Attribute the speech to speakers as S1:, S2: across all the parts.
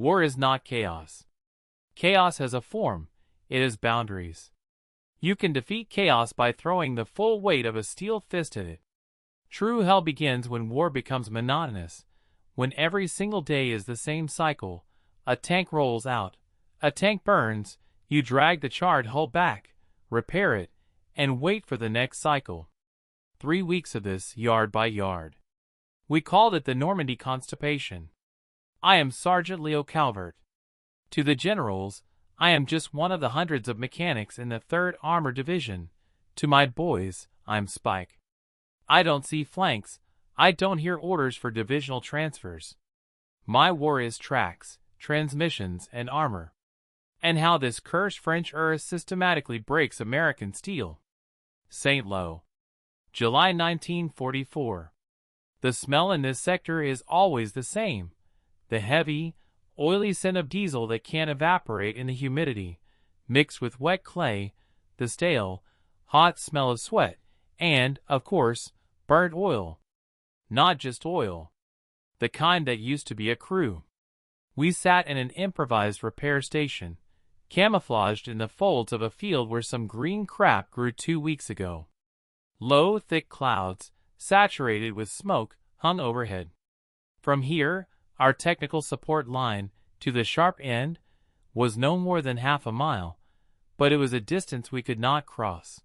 S1: War is not chaos. Chaos has a form, it has boundaries. You can defeat chaos by throwing the full weight of a steel fist at it. True hell begins when war becomes monotonous, when every single day is the same cycle. A tank rolls out, a tank burns, you drag the charred hull back, repair it, and wait for the next cycle. 3 weeks of this, yard by yard. We called it the Normandy constipation. I am Sergeant Leo Calvert. To the generals, I am just one of the hundreds of mechanics in the 3rd Armored Division. To my boys, I'm Spike. I don't see flanks, I don't hear orders for divisional transfers. My war is tracks, transmissions, and armor. And how this cursed French earth systematically breaks American steel. St. Lo. July 1944. The smell in this sector is always the same. The heavy, oily scent of diesel that can't evaporate in the humidity, mixed with wet clay, the stale, hot smell of sweat, and, of course, burnt oil. Not just oil. The kind that used to be a crew. We sat in an improvised repair station, camouflaged in the folds of a field where some green crap grew 2 weeks ago. Low, thick clouds, saturated with smoke, hung overhead. From here, our technical support line, to the sharp end, was no more than half a mile, but it was a distance we could not cross.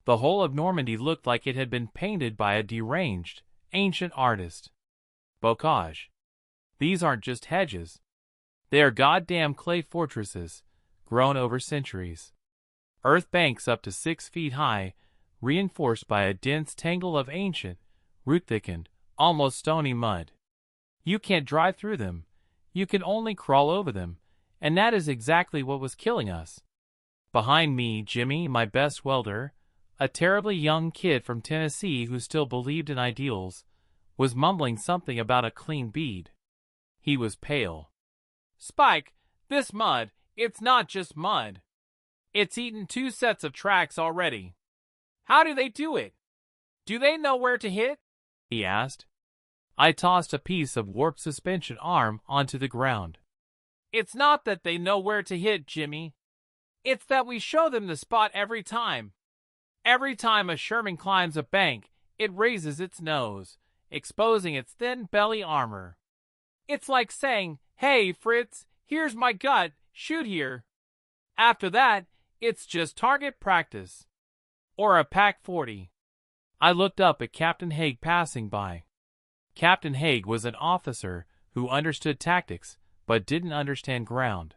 S1: The whole of Normandy looked like it had been painted by a deranged, ancient artist. Bocage. These aren't just hedges. They are goddamn clay fortresses, grown over centuries. Earth banks up to 6 feet high, reinforced by a dense tangle of ancient, root-thickened, almost stony mud. You can't drive through them, you can only crawl over them, and that is exactly what was killing us. Behind me, Jimmy, my best welder, a terribly young kid from Tennessee who still believed in ideals, was mumbling something about a clean bead. He was pale. "Spike, this mud, it's not just mud. It's eaten 2 sets of tracks already. How do they do it? Do they know where to hit?" he asked. I tossed a piece of warped suspension arm onto the ground. "It's not that they know where to hit, Jimmy. It's that we show them the spot every time. Every time a Sherman climbs a bank, it raises its nose, exposing its thin belly armor. It's like saying, 'Hey, Fritz, here's my gut, shoot here.' After that, it's just target practice. Or a Pac-40. I looked up at Captain Haig passing by. Captain Haig was an officer who understood tactics, but didn't understand ground.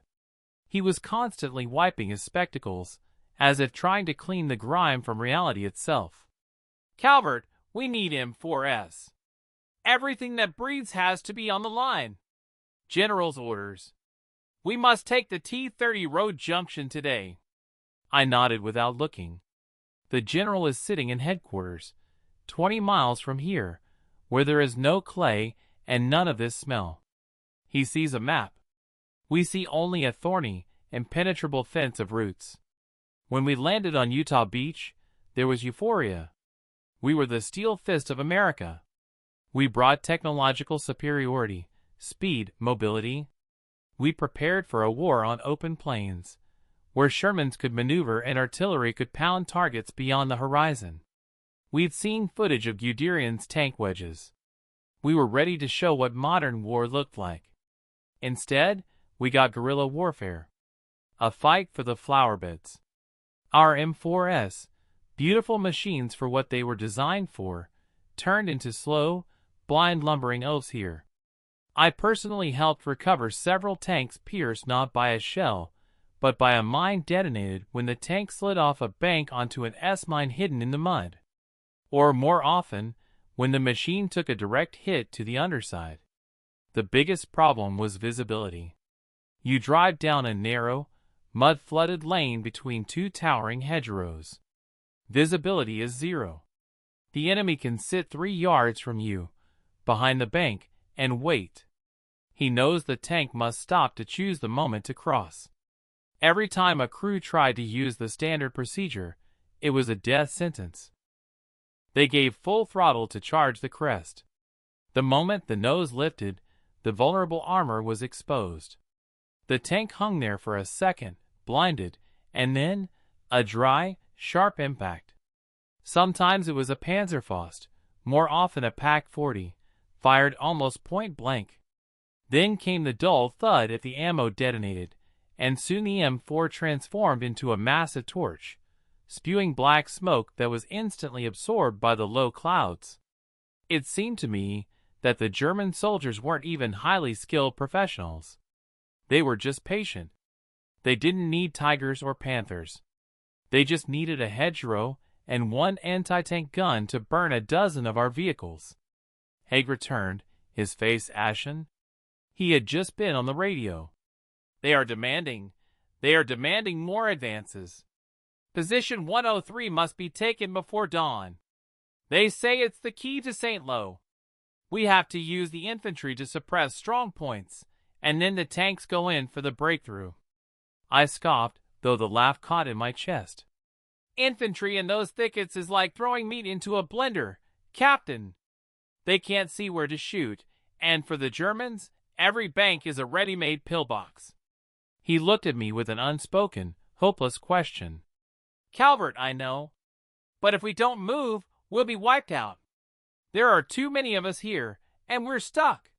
S1: He was constantly wiping his spectacles, as if trying to clean the grime from reality itself. "Calvert, we need M4S. Everything that breathes has to be on the line. General's orders. We must take the T-30 road junction today." I nodded without looking. The general is sitting in headquarters, 20 miles from here, where there is no clay and none of this smell. He sees a map. We see only a thorny, impenetrable fence of roots. When we landed on Utah Beach, there was euphoria. We were the steel fist of America. We brought technological superiority, speed, mobility. We prepared for a war on open plains, where Shermans could maneuver and artillery could pound targets beyond the horizon. We'd seen footage of Guderian's tank wedges. We were ready to show what modern war looked like. Instead, we got guerrilla warfare. A fight for the flower beds. Our M4S, beautiful machines for what they were designed for, turned into slow, blind lumbering oafs here. I personally helped recover several tanks pierced not by a shell, but by a mine detonated when the tank slid off a bank onto an S-mine hidden in the mud. Or more often, when the machine took a direct hit to the underside. The biggest problem was visibility. You drive down a narrow, mud-flooded lane between 2 towering hedgerows. Visibility is 0. The enemy can sit 3 yards from you, behind the bank, and wait. He knows the tank must stop to choose the moment to cross. Every time a crew tried to use the standard procedure, it was a death sentence. They gave full throttle to charge the crest. The moment the nose lifted, the vulnerable armor was exposed. The tank hung there for a second, blinded, and then a dry, sharp impact. Sometimes it was a Panzerfaust, more often a Pak-40, fired almost point blank. Then came the dull thud if the ammo detonated, and soon the M4 transformed into a massive torch, spewing black smoke that was instantly absorbed by the low clouds. It seemed to me that the German soldiers weren't even highly skilled professionals. They were just patient. They didn't need tigers or panthers. They just needed a hedgerow and one anti-tank gun to burn a dozen of our vehicles. Haig returned, his face ashen. He had just been on the radio. They are demanding more advances. Position 103 must be taken before dawn. They say it's the key to St. Lo. We have to use the infantry to suppress strong points, and then the tanks go in for the breakthrough. I scoffed, though the laugh caught in my chest. Infantry in those thickets is like throwing meat into a blender, Captain. They can't see where to shoot, and for the Germans, every bank is a ready-made pillbox. He looked at me with an unspoken, hopeless question. Calvert, I know. But if we don't move, we'll be wiped out. There are too many of us here, and we're stuck.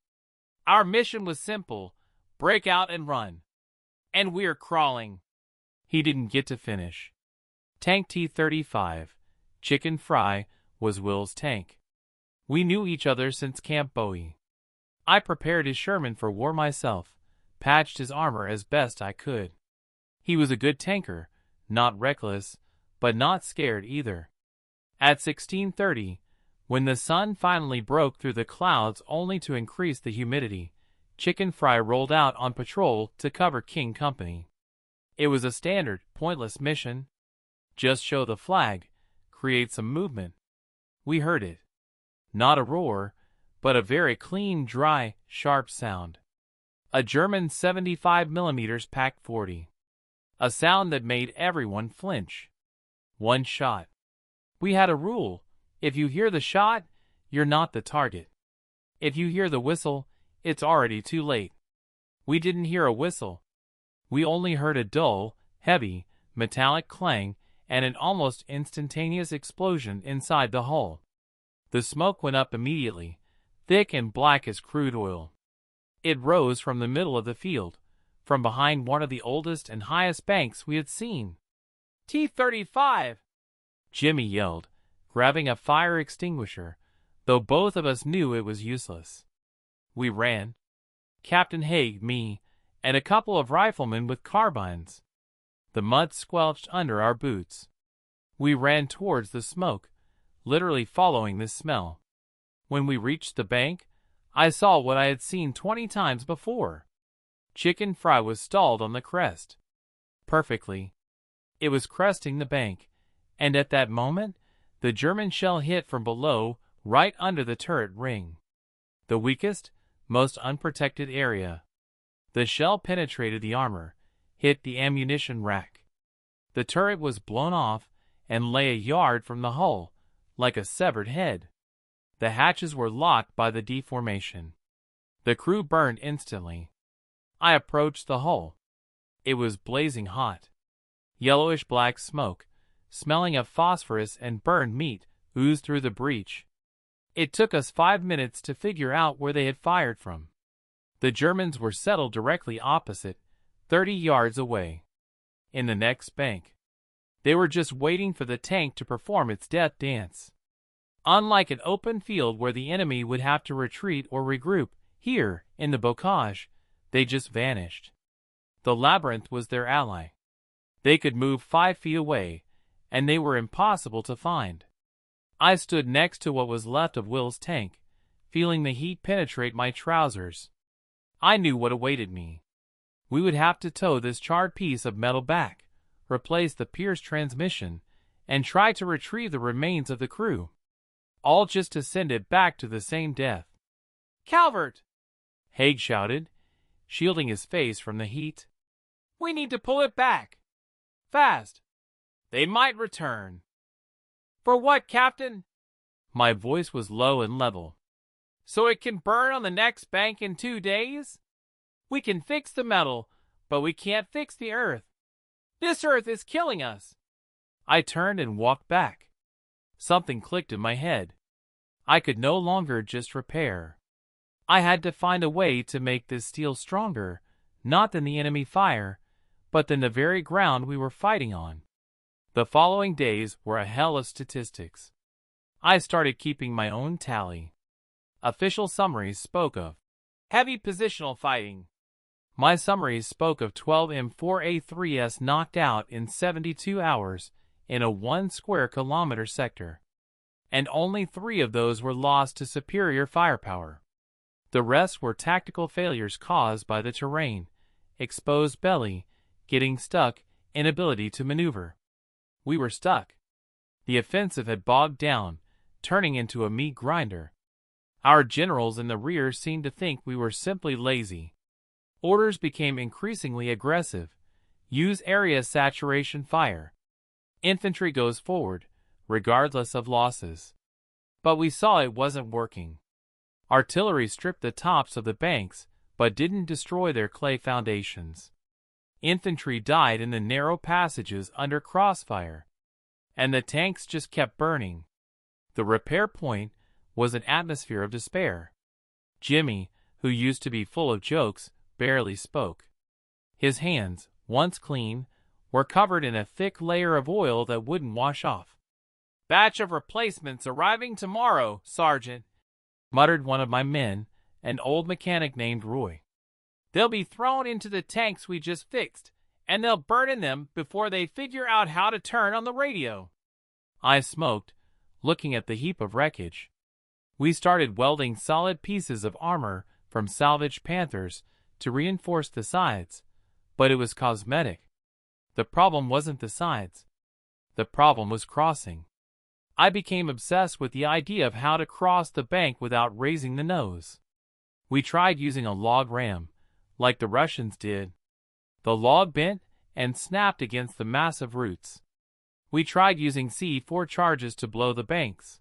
S1: Our mission was simple, break out and run. And we're crawling. He didn't get to finish. Tank T-35, Chicken Fry, was Will's tank. We knew each other since Camp Bowie. I prepared his Sherman for war myself, patched his armor as best I could. He was a good tanker, not reckless, but not scared either. At 16:30, when the sun finally broke through the clouds only to increase the humidity, Chicken Fry rolled out on patrol to cover King Company. It was a standard, pointless mission. Just show the flag, create some movement. We heard it. Not a roar, but a very clean, dry, sharp sound. A German 75mm Pak-40. A sound that made everyone flinch. One shot. We had a rule. If you hear the shot, you're not the target. If you hear the whistle, it's already too late. We didn't hear a whistle. We only heard a dull, heavy, metallic clang and an almost instantaneous explosion inside the hull. The smoke went up immediately, thick and black as crude oil. It rose from the middle of the field, from behind one of the oldest and highest banks we had seen. T-35! Jimmy yelled, grabbing a fire extinguisher, though both of us knew it was useless. We ran. Captain Haig, me, and a couple of riflemen with carbines. The mud squelched under our boots. We ran towards the smoke, literally following the smell. When we reached the bank, I saw what I had seen 20 times before. Chicken Fry was stalled on the crest. Perfectly. It was cresting the bank, and at that moment, the German shell hit from below, right under the turret ring. The weakest, most unprotected area. The shell penetrated the armor, hit the ammunition rack. The turret was blown off and lay a yard from the hull, like a severed head. The hatches were locked by the deformation. The crew burned instantly. I approached the hull. It was blazing hot. Yellowish-black smoke, smelling of phosphorus and burned meat, oozed through the breach. It took us 5 minutes to figure out where they had fired from. The Germans were settled directly opposite, 30 yards away. In the next bank. They were just waiting for the tank to perform its death dance. Unlike an open field where the enemy would have to retreat or regroup, here, in the bocage, they just vanished. The labyrinth was their ally. They could move 5 feet away, and they were impossible to find. I stood next to what was left of Will's tank, feeling the heat penetrate my trousers. I knew what awaited me. We would have to tow this charred piece of metal back, replace the Pierce transmission, and try to retrieve the remains of the crew. All just to send it back to the same death. Calvert! Haig shouted, shielding his face from the heat. We need to pull it back. Fast. They might return. For what, Captain? My voice was low and level. So it can burn on the next bank in 2 days? We can fix the metal, But we can't fix the Earth. This Earth is killing us. I turned and walked back. Something clicked in my head. I could no longer just repair. I had to find a way to make this steel stronger, not than the enemy fire, but than the very ground we were fighting on. The following days were a hell of statistics. I started keeping my own tally. Official summaries spoke of heavy positional fighting. My summaries spoke of 12 M4A3s knocked out in 72 hours in a 1 square kilometer sector. And only 3 of those were lost to superior firepower. The rest were tactical failures caused by the terrain, exposed belly, getting stuck, inability to maneuver. We were stuck. The offensive had bogged down, turning into a meat grinder. Our generals in the rear seemed to think we were simply lazy. Orders became increasingly aggressive. Use area saturation fire. Infantry goes forward, regardless of losses. But we saw it wasn't working. Artillery stripped the tops of the banks, but didn't destroy their clay foundations. Infantry died in the narrow passages under crossfire. And the tanks just kept burning. The repair point was an atmosphere of despair. Jimmy, who used to be full of jokes, barely spoke. His hands, once clean, were covered in a thick layer of oil that wouldn't wash off. "Batch of replacements arriving tomorrow, Sergeant," muttered one of my men, an old mechanic named Roy. "They'll be thrown into the tanks we just fixed, and they'll burn in them before they figure out how to turn on the radio." I smoked, looking at the heap of wreckage. We started welding solid pieces of armor from salvaged Panthers to reinforce the sides, but it was cosmetic. The problem wasn't the sides. The problem was crossing. I became obsessed with the idea of how to cross the bank without raising the nose. We tried using a log ram, like the Russians did. The log bent and snapped against the massive roots. We tried using C4 charges to blow the banks.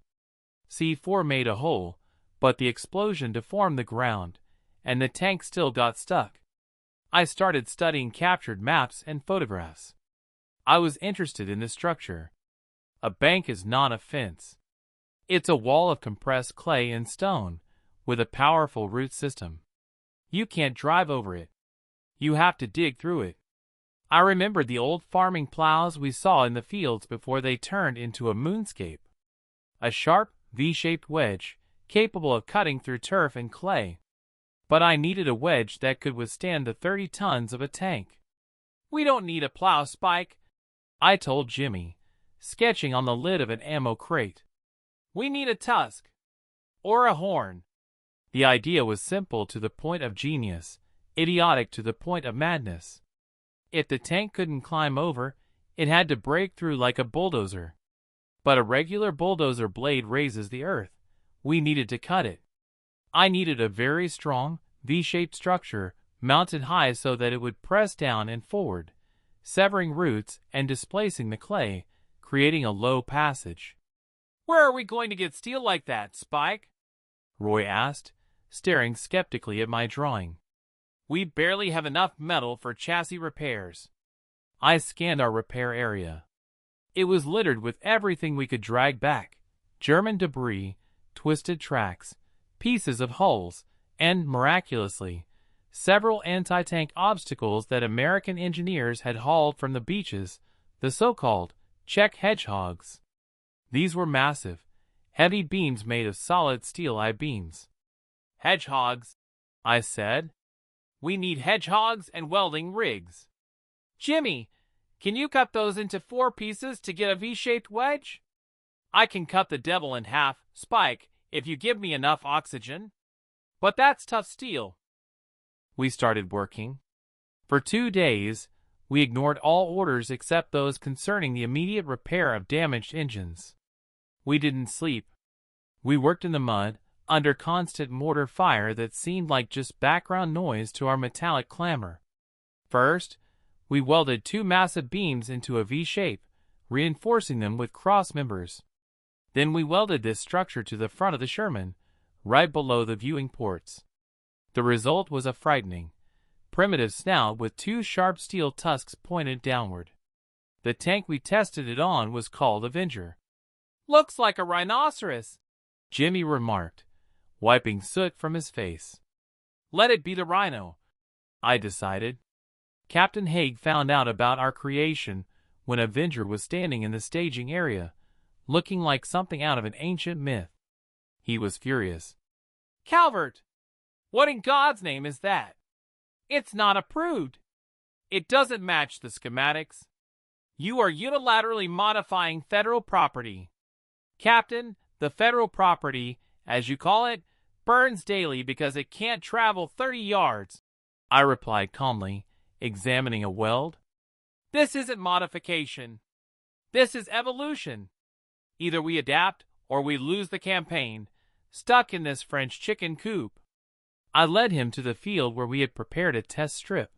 S1: C4 made a hole, but the explosion deformed the ground, and the tank still got stuck. I started studying captured maps and photographs. I was interested in the structure. A bank is not a fence. It's a wall of compressed clay and stone, with a powerful root system. You can't drive over it. You have to dig through it. I remembered the old farming plows we saw in the fields before they turned into a moonscape. A sharp, V-shaped wedge, capable of cutting through turf and clay. But I needed a wedge that could withstand the 30 tons of a tank. "We don't need a plow, Spike," I told Jimmy, sketching on the lid of an ammo crate. "We need a tusk. Or a horn." The idea was simple to the point of genius, idiotic to the point of madness. If the tank couldn't climb over, it had to break through like a bulldozer. But a regular bulldozer blade raises the earth. We needed to cut it. I needed a very strong, V-shaped structure mounted high so that it would press down and forward, severing roots and displacing the clay, creating a low passage. "Where are we going to get steel like that, Spike?" Roy asked, staring skeptically at my drawing. "We barely have enough metal for chassis repairs." I scanned our repair area. It was littered with everything we could drag back: German debris, twisted tracks, pieces of hulls, and, miraculously, several anti-tank obstacles that American engineers had hauled from the beaches, the so-called Czech hedgehogs. These were massive, heavy beams made of solid steel I-beams. "Hedgehogs," I said. "We need hedgehogs and welding rigs." "Jimmy, can you cut those into 4 pieces to get a V-shaped wedge?" "I can cut the devil in half, Spike, if you give me enough oxygen. But that's tough steel." We started working. For 2 days, we ignored all orders except those concerning the immediate repair of damaged engines. We didn't sleep. We worked in the mud, under constant mortar fire that seemed like just background noise to our metallic clamor. First, we welded 2 massive beams into a V shape, reinforcing them with cross members. Then we welded this structure to the front of the Sherman, right below the viewing ports. The result was a frightening, primitive snout with two sharp steel tusks pointed downward. The tank we tested it on was called Avenger. "Looks like a rhinoceros," Jimmy remarked, wiping soot from his face. "Let it be the rhino," I decided. Captain Haig found out about our creation when Avenger was standing in the staging area, looking like something out of an ancient myth. He was furious. "Calvert, what in God's name is that? It's not approved. It doesn't match the schematics. You are unilaterally modifying federal property. Captain, the federal property, as you call it, burns daily because it can't travel 30 yards, I replied calmly, examining a weld. This isn't modification. This is evolution. Either we adapt or we lose the campaign, stuck in this French chicken coop. I led him to the field where we had prepared a test strip,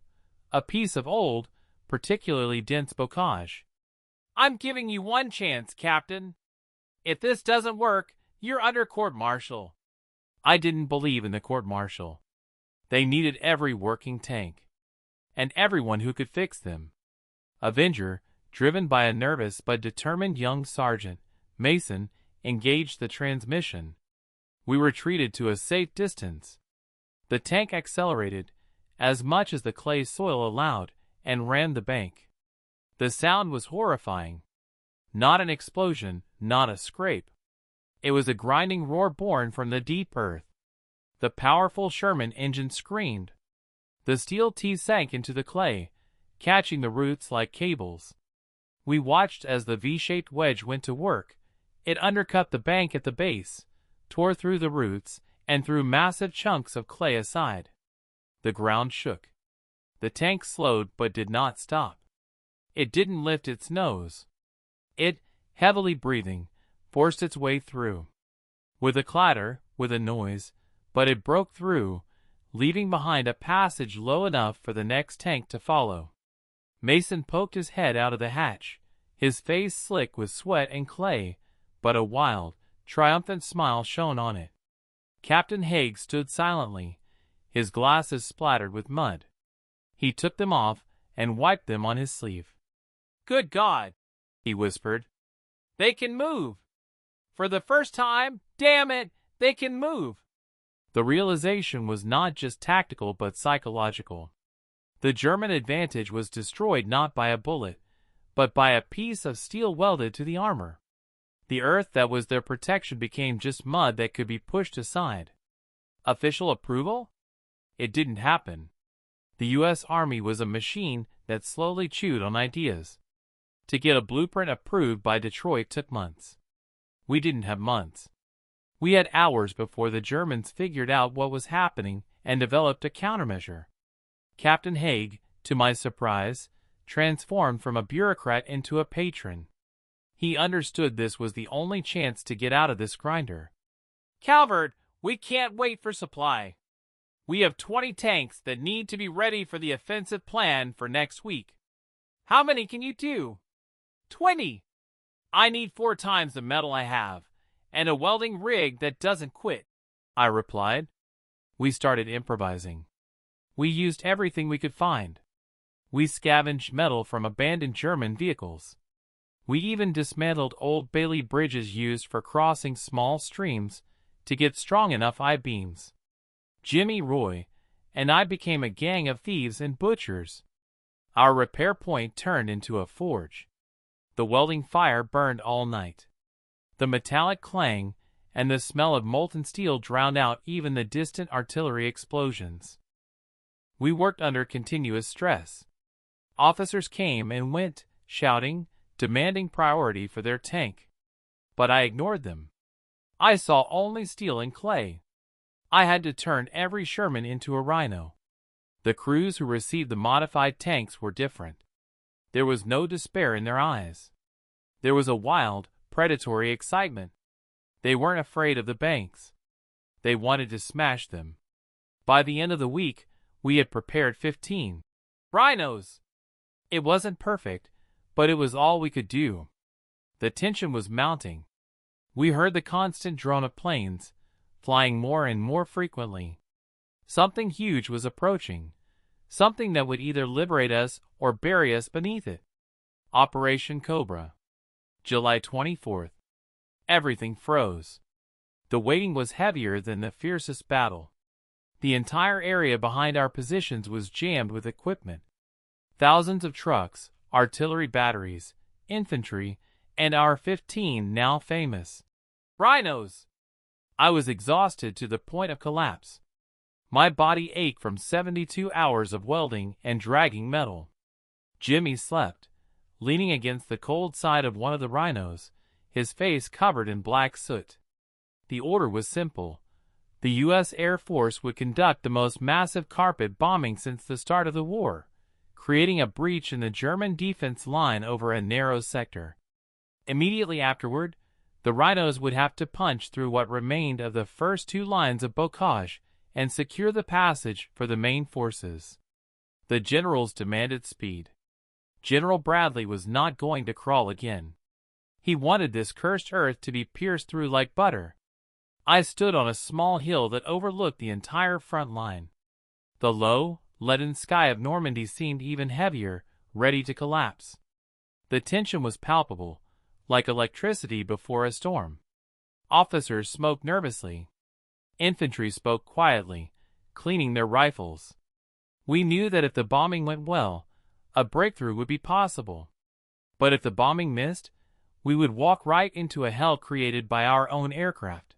S1: a piece of old, particularly dense bocage. I'm giving you one chance, Captain. If this doesn't work, you're under court-martial. I didn't believe in the court-martial. They needed every working tank, and everyone who could fix them. Avenger, driven by a nervous but determined young sergeant, Mason, engaged the transmission. We retreated to a safe distance. The tank accelerated, as much as the clay soil allowed, and ran the bank. The sound was horrifying. Not an explosion, not a scrape. It was a grinding roar born from the deep earth. The powerful Sherman engine screamed. The steel teeth sank into the clay, catching the roots like cables. We watched as the V-shaped wedge went to work. It undercut the bank at the base, tore through the roots, and threw massive chunks of clay aside. The ground shook. The tank slowed but did not stop. It didn't lift its nose. It, heavily breathing, forced its way through. With a clatter, with a noise, but it broke through, leaving behind a passage low enough for the next tank to follow. Mason poked his head out of the hatch, his face slick with sweat and clay, but a wild, triumphant smile shone on it. Captain Haig stood silently, his glasses splattered with mud. He took them off and wiped them on his sleeve. "Good God," he whispered. "They can move! For the first time, damn it, they can move!" The realization was not just tactical but psychological. The German advantage was destroyed not by a bullet, but by a piece of steel welded to the armor. The earth that was their protection became just mud that could be pushed aside. Official approval? It didn't happen. The U.S. Army was a machine that slowly chewed on ideas. To get a blueprint approved by Detroit took months. We didn't have months. We had hours before the Germans figured out what was happening and developed a countermeasure. Captain Haig, to my surprise, transformed from a bureaucrat into a patron. He understood this was the only chance to get out of this grinder. "Calvert, we can't wait for supply. We have 20 tanks that need to be ready for the offensive plan for next week. How many can you do?" 20. "I need 4 times the metal I have, and a welding rig that doesn't quit," I replied. We started improvising. We used everything we could find. We scavenged metal from abandoned German vehicles. We even dismantled old Bailey bridges used for crossing small streams to get strong enough I-beams. Jimmy, Roy, and I became a gang of thieves and butchers. Our repair point turned into a forge. The welding fire burned all night. The metallic clang and the smell of molten steel drowned out even the distant artillery explosions. We worked under continuous stress. Officers came and went, shouting, demanding priority for their tank. But I ignored them. I saw only steel and clay. I had to turn every Sherman into a rhino. The crews who received the modified tanks were different. There was no despair in their eyes. There was a wild, predatory excitement. They weren't afraid of the banks. They wanted to smash them. By the end of the week, we had prepared 15 rhinos. It wasn't perfect, but it was all we could do. The tension was mounting. We heard the constant drone of planes, flying more and more frequently. Something huge was approaching, something that would either liberate us or bury us beneath it. Operation Cobra. July 24th. Everything froze. The waiting was heavier than the fiercest battle. The entire area behind our positions was jammed with equipment. Thousands of trucks, artillery batteries, infantry, and our 15 now famous rhinos. I was exhausted to the point of collapse. My body ached from 72 hours of welding and dragging metal. Jimmy slept, leaning against the cold side of one of the rhinos, his face covered in black soot. The order was simple. The U.S. Air Force would conduct the most massive carpet bombing since the start of the war, creating a breach in the German defense line over a narrow sector. Immediately afterward, the rhinos would have to punch through what remained of the first two lines of bocage and secure the passage for the main forces. The generals demanded speed. General Bradley was not going to crawl again. He wanted this cursed earth to be pierced through like butter. I stood on a small hill that overlooked the entire front line. The low, leaden sky of Normandy seemed even heavier, ready to collapse. The tension was palpable, like electricity before a storm. Officers smoked nervously. Infantry spoke quietly, cleaning their rifles. We knew that if the bombing went well, a breakthrough would be possible. But if the bombing missed, we would walk right into a hell created by our own aircraft.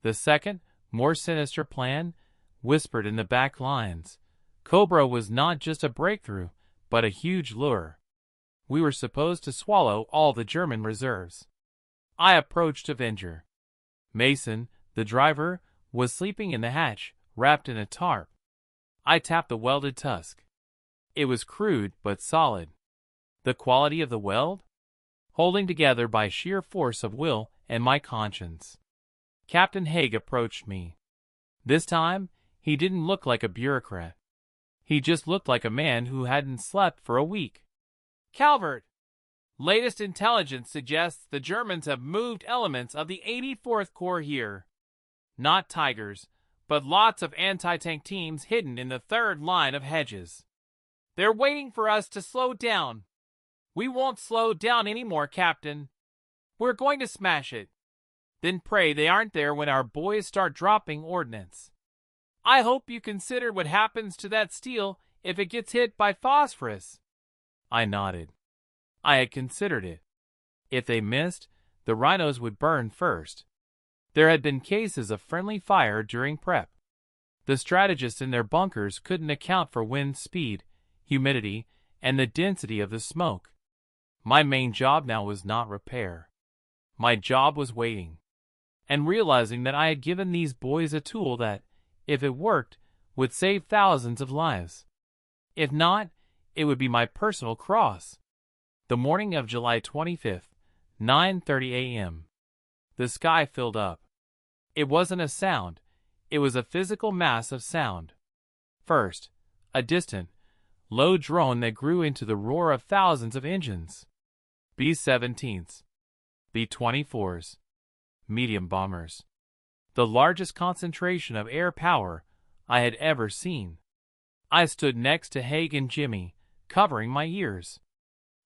S1: The second, more sinister plan, whispered in the back lines. Cobra was not just a breakthrough, but a huge lure. We were supposed to swallow all the German reserves. I approached Avenger. Mason, the driver, was sleeping in the hatch, wrapped in a tarp. I tapped the welded tusk. It was crude but solid. The quality of the weld? Holding together by sheer force of will and my conscience. Captain Haig approached me. This time, he didn't look like a bureaucrat. He just looked like a man who hadn't slept for a week. Calvert, latest intelligence suggests the Germans have moved elements of the 84th Corps here. Not Tigers, but lots of anti-tank teams hidden in the third line of hedges. They're waiting for us to slow down. We won't slow down anymore, Captain. We're going to smash it. Then pray they aren't there when our boys start dropping ordnance. I hope you consider what happens to that steel if it gets hit by phosphorus. I nodded. I had considered it. If they missed, the rhinos would burn first. There had been cases of friendly fire during prep. The strategists in their bunkers couldn't account for wind speed, humidity, and the density of the smoke. My main job now was not repair. My job was waiting, and realizing that I had given these boys a tool that, if it worked, would save thousands of lives. If not, it would be my personal cross. The morning of July 25th, 9:30 a.m. The sky filled up. It wasn't a sound, it was a physical mass of sound. First, a distant, low drone that grew into the roar of thousands of engines. B-17s, B-24s, medium bombers. The largest concentration of air power I had ever seen. I stood next to Haig and Jimmy, covering my ears.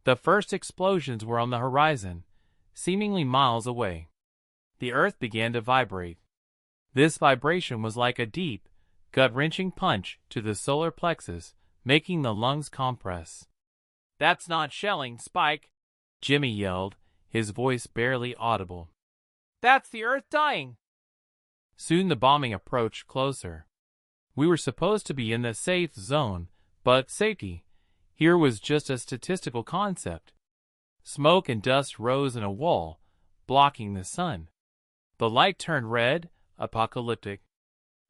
S1: The first explosions were on the horizon, seemingly miles away. The earth began to vibrate. This vibration was like a deep, gut-wrenching punch to the solar plexus, making the lungs compress. "That's not shelling, Spike," Jimmy yelled, his voice barely audible. "That's the earth dying." Soon the bombing approached closer. We were supposed to be in the safe zone, but safety here was just a statistical concept. Smoke and dust rose in a wall, blocking the sun. The light turned red, apocalyptic.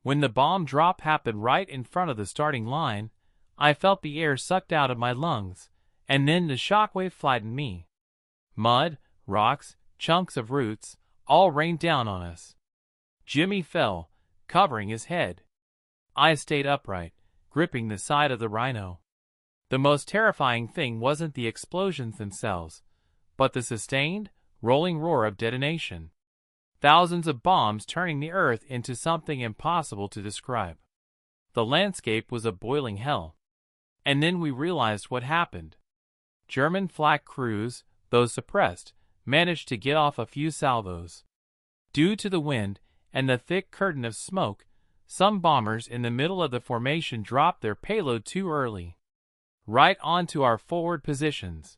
S1: When the bomb drop happened right in front of the starting line, I felt the air sucked out of my lungs, and then the shockwave flattened me. Mud, rocks, chunks of roots, all rained down on us. Jimmy fell, covering his head. I stayed upright, gripping the side of the rhino. The most terrifying thing wasn't the explosions themselves, but the sustained, rolling roar of detonation. Thousands of bombs turning the earth into something impossible to describe. The landscape was a boiling hell. And then we realized what happened. German flak crews, though suppressed, managed to get off a few salvos. Due to the wind and the thick curtain of smoke, some bombers in the middle of the formation dropped their payload too early, right onto our forward positions.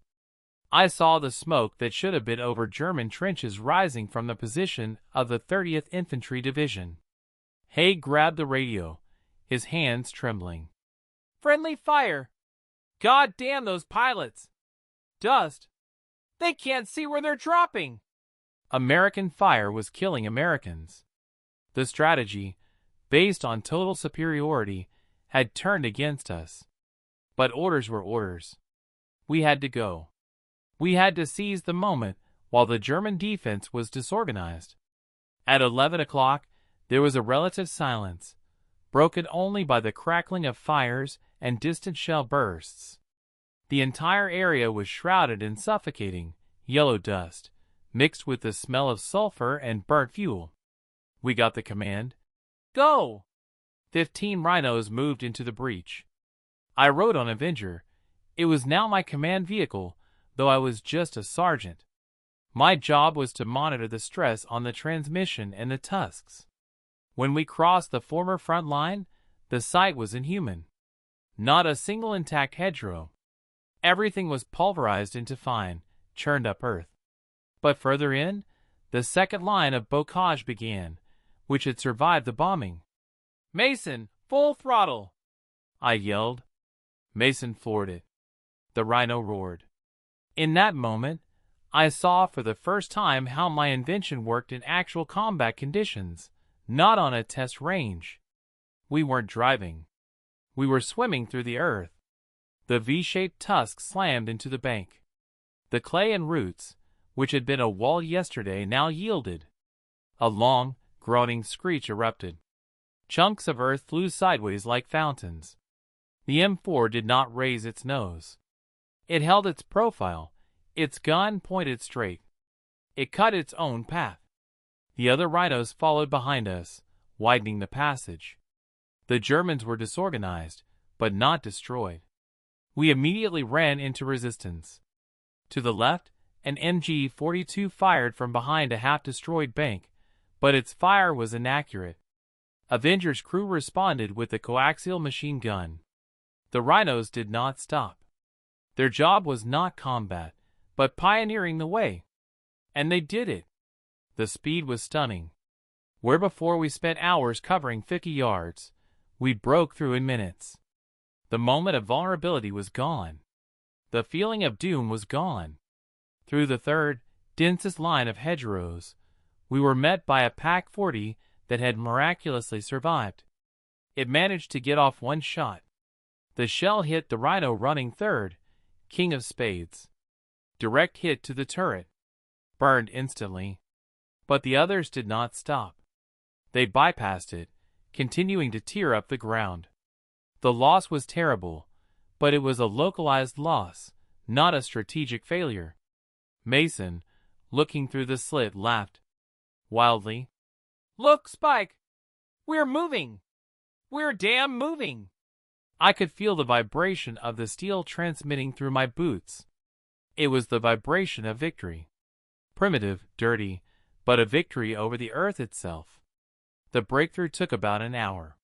S1: I saw the smoke that should have been over German trenches rising from the position of the 30th Infantry Division. Haig grabbed the radio, his hands trembling. "Friendly fire! God damn those pilots! Dust! They can't see where they're dropping!" American fire was killing Americans. The strategy, based on total superiority, had turned against us. But orders were orders. We had to go. We had to seize the moment while the German defense was disorganized. At 11 o'clock, there was a relative silence, broken only by the crackling of fires and distant shell bursts. The entire area was shrouded in suffocating, yellow dust, mixed with the smell of sulfur and burnt fuel. We got the command, "Go!" 15 rhinos moved into the breach. I rode on Avenger. It was now my command vehicle, though I was just a sergeant. My job was to monitor the stress on the transmission and the tusks. When we crossed the former front line, the sight was inhuman. Not a single intact hedgerow. Everything was pulverized into fine, churned-up earth. But further in, the second line of bocage began, which had survived the bombing. "Mason, full throttle!" I yelled. Mason floored it. The rhino roared. In that moment, I saw for the first time how my invention worked in actual combat conditions, not on a test range. We weren't driving. We were swimming through the earth. The V-shaped tusk slammed into the bank. The clay and roots, which had been a wall yesterday, now yielded. A long, groaning screech erupted. Chunks of earth flew sideways like fountains. The M4 did not raise its nose. It held its profile, its gun pointed straight. It cut its own path. The other rhinos followed behind us, widening the passage. The Germans were disorganized, but not destroyed. We immediately ran into resistance. To the left, an MG-42 fired from behind a half-destroyed bank, but its fire was inaccurate. Avenger's crew responded with a coaxial machine gun. The rhinos did not stop. Their job was not combat, but pioneering the way. And they did it. The speed was stunning. Where before we spent hours covering 50 yards, we broke through in minutes. The moment of vulnerability was gone. The feeling of doom was gone. Through the third, densest line of hedgerows, we were met by a PaK-40 that had miraculously survived. It managed to get off one shot. The shell hit the rhino running third, King of Spades. Direct hit to the turret. Burned instantly. But the others did not stop. They bypassed it, continuing to tear up the ground. The loss was terrible, but it was a localized loss, not a strategic failure. Mason, looking through the slit, laughed wildly. "Look, Spike! We're moving! We're damn moving!" I could feel the vibration of the steel transmitting through my boots. It was the vibration of victory. Primitive, dirty, but a victory over the earth itself. The breakthrough took about an hour.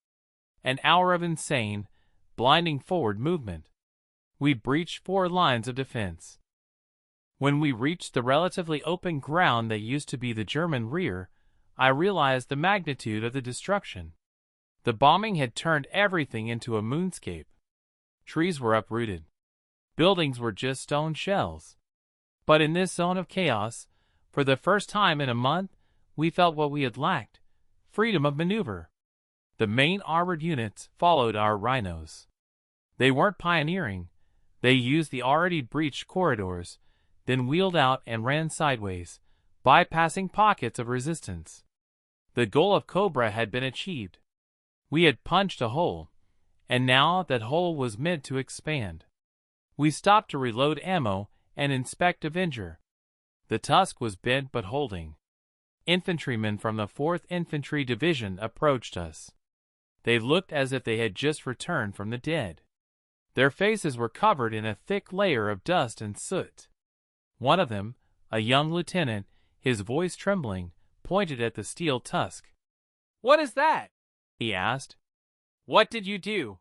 S1: An hour of insane, blinding forward movement. We breached 4 lines of defense. When we reached the relatively open ground that used to be the German rear, I realized the magnitude of the destruction. The bombing had turned everything into a moonscape. Trees were uprooted. Buildings were just stone shells. But in this zone of chaos, for the first time in a month, we felt what we had lacked: freedom of maneuver. The main armored units followed our rhinos. They weren't pioneering. They used the already breached corridors, then wheeled out and ran sideways, bypassing pockets of resistance. The goal of Cobra had been achieved. We had punched a hole, and now that hole was meant to expand. We stopped to reload ammo and inspect Avenger. The tusk was bent but holding. Infantrymen from the 4th Infantry Division approached us. They looked as if they had just returned from the dead. Their faces were covered in a thick layer of dust and soot. One of them, a young lieutenant, his voice trembling, pointed at the steel tusk. "What is that?" he asked. "What did you do?"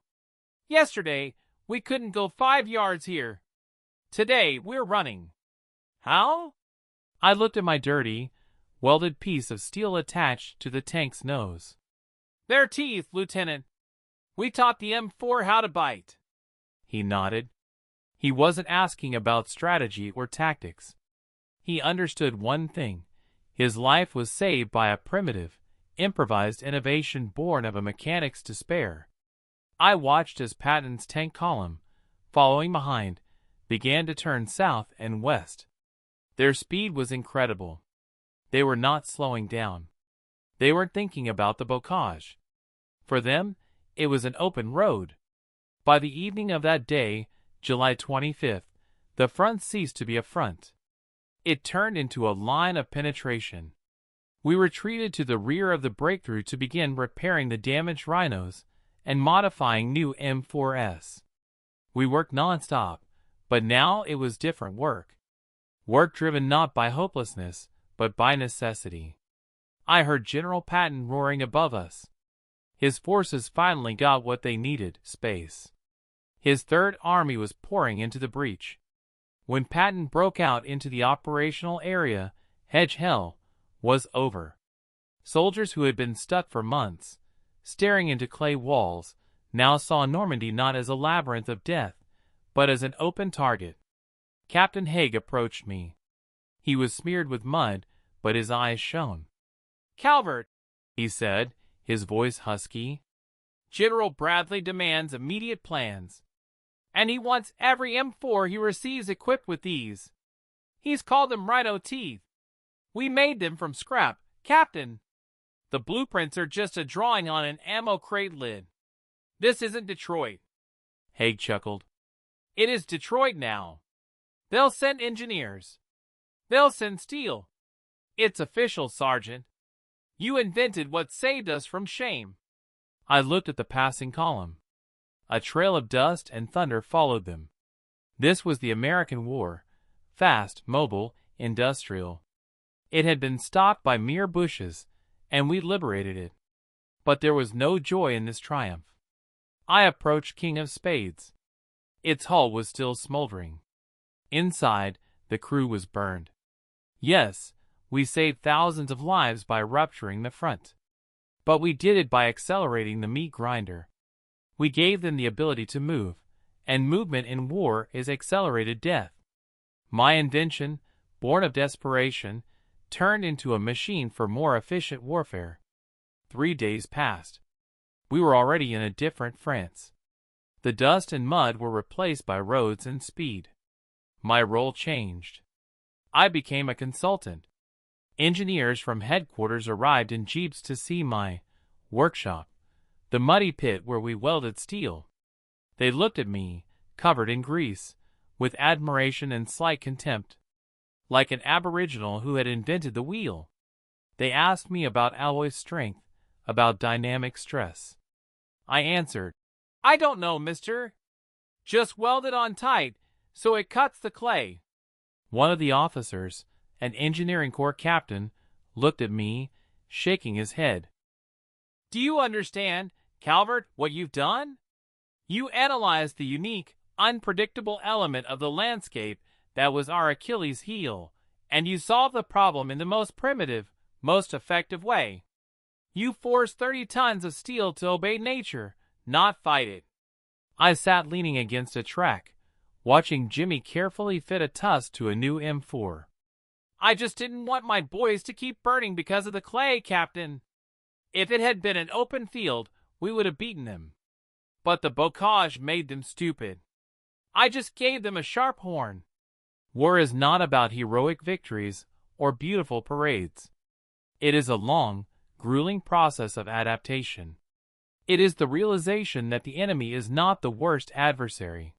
S1: "Yesterday, we couldn't go 5 yards here. Today, we're running." "How?" I looked at my dirty, welded piece of steel attached to the tank's nose. "Their teeth, Lieutenant. We taught the M4 how to bite." He nodded. He wasn't asking about strategy or tactics. He understood one thing. His life was saved by a primitive, improvised innovation born of a mechanic's despair. I watched as Patton's tank column, following behind, began to turn south and west. Their speed was incredible. They were not slowing down. They weren't thinking about the bocage. For them, it was an open road. By the evening of that day, July 25th, the front ceased to be a front. It turned into a line of penetration. We retreated to the rear of the breakthrough to begin repairing the damaged rhinos and modifying new M4s. We worked nonstop, but now it was different work. Work driven not by hopelessness, but by necessity. I heard General Patton roaring above us. His forces finally got what they needed, space. His Third Army was pouring into the breach. When Patton broke out into the operational area, hedge hell was over. Soldiers who had been stuck for months, staring into clay walls, now saw Normandy not as a labyrinth of death, but as an open target. Captain Haig approached me. He was smeared with mud, but his eyes shone. "Calvert," he said, his voice husky, "General Bradley demands immediate plans, and he wants every M4 he receives equipped with these. He's called them rhino teeth. We made them from scrap, Captain. The blueprints are just a drawing on an ammo crate lid. This isn't Detroit." Haig chuckled. "It is Detroit now. They'll send engineers. They'll send steel. It's official, Sergeant. You invented what saved us from shame." I looked at the passing column. A trail of dust and thunder followed them. This was the American war, fast, mobile, industrial. It had been stopped by mere bushes, and we liberated it. But there was no joy in this triumph. I approached King of Spades. Its hull was still smoldering. Inside, the crew was burned. Yes, we saved thousands of lives by rupturing the front. But we did it by accelerating the meat grinder. We gave them the ability to move, and movement in war is accelerated death. My invention, born of desperation, turned into a machine for more efficient warfare. 3 days passed. We were already in a different France. The dust and mud were replaced by roads and speed. My role changed. I became a consultant. Engineers from headquarters arrived in jeeps to see my workshop, the muddy pit where we welded steel. They looked at me, covered in grease, with admiration and slight contempt, like an aboriginal who had invented the wheel. They asked me about alloy strength, about dynamic stress. I answered, "I don't know, mister. Just weld it on tight so it cuts the clay." One of the officers, an engineering corps captain, looked at me, shaking his head. "Do you understand, Calvert, what you've done? You analyzed the unique, unpredictable element of the landscape that was our Achilles heel, and you solved the problem in the most primitive, most effective way. You forced 30 tons of steel to obey nature, not fight it." I sat leaning against a track, watching Jimmy carefully fit a tusk to a new M4. "I just didn't want my boys to keep burning because of the clay, Captain. If it had been an open field, we would have beaten them. But the bocage made them stupid. I just gave them a sharp horn." War is not about heroic victories or beautiful parades. It is a long, grueling process of adaptation. It is the realization that the enemy is not the worst adversary.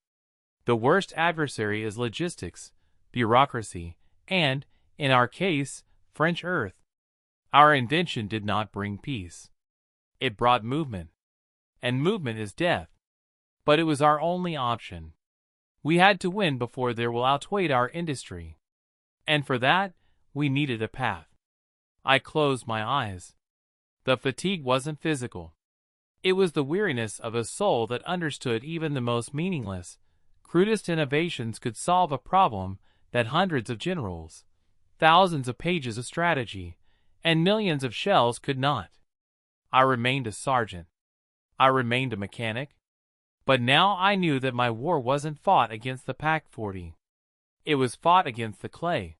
S1: The worst adversary is logistics, bureaucracy, and, in our case, French earth. Our invention did not bring peace. It brought movement. And movement is death. But it was our only option. We had to win before there will outweigh our industry. And for that, we needed a path. I closed my eyes. The fatigue wasn't physical. It was the weariness of a soul that understood even the most meaningless, crudest innovations could solve a problem that hundreds of generals, thousands of pages of strategy, and millions of shells could not. I remained a sergeant. I remained a mechanic. But now I knew that my war wasn't fought against the Pack-40. It was fought against the clay.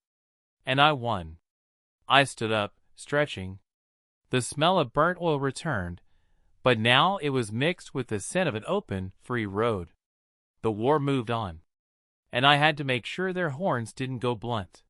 S1: And I won. I stood up, stretching. The smell of burnt oil returned, but now it was mixed with the scent of an open, free road. The war moved on. And I had to make sure their horns didn't go blunt.